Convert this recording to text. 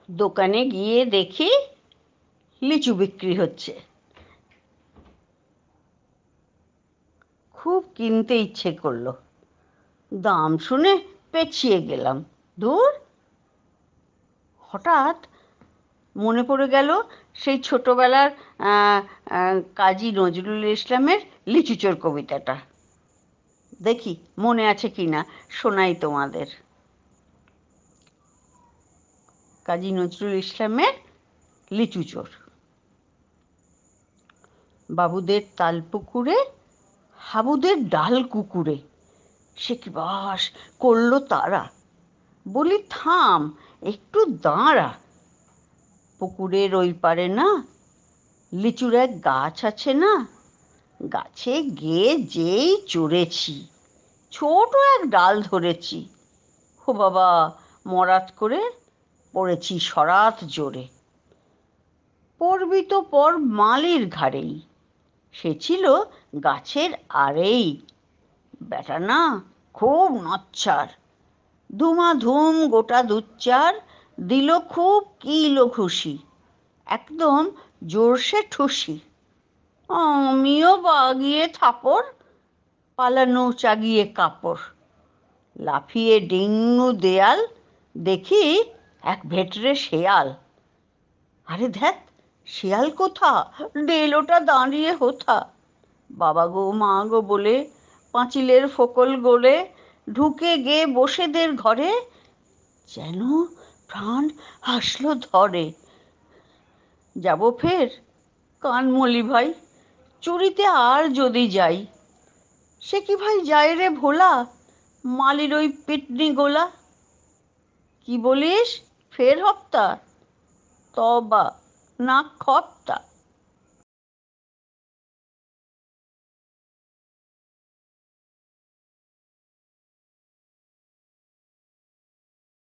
দোকানে গিয়ে দেখি লিচু বিক্রি হচ্ছে। খুব কিনতে ইচ্ছে করলো, দাম শুনে পেছিয়ে গেলাম। ধুর, হঠাৎ মনে পড়ে গেল সেই ছোটবেলার কাজী নজরুল ইসলামের লিচুচোর কবিতাটা। দেখি মনে আছে কিনা, শোনাই তোমাদের। কাজী নজরুল ইসলামের লিচুচোর। বাবুদের তাল পুকুরে, হাবুদের ডাল কুকুরে, সে কি বাস করলো তারা। বলি থাম, একটু দাঁড়া। পুকুরের ওই পারে না লিচুর এক গাছ আছে না, গাছে গিয়ে যেই চড়েছি, ছোট এক ডাল ধরেছি। ও বাবা, মরাত করে পড়েছি সরাত জোরে। পড়বি তো পর মালির ঘাড়েই, সে ছিল গাছের আড়েই। বেটা না খুব নচ্ছার, ধুমাধুম গোটা দুচ্চার দিল খুব কিলো ঘুষি, একদম জোরসে ঠুসি। আমিও বাগিয়ে থাপড়, পালানো চাগিয়ে কাপড়। লাফিয়ে ডিঙু দেয়াল, দেখি এক ভেটরে শেয়াল। আরে ধ্যাৎ, শেয়াল কোথা, ডেলোটা দাঁড়িয়ে হোথা। বাবা গো মা গো বলে পাঁচিলের ফোকল গলে ঢুকে গে বসেদের ঘরে, যেন প্রাণ আসলো ধরে। যাব ফের, কান মলি ভাই, চুরিতে আর যদি যাই। সে কি ভাই যায় রে ভোলা, মালির ওই পিটনি গোলা। কি বলিস, ফের হপ্তা, তবা না খপ্তা।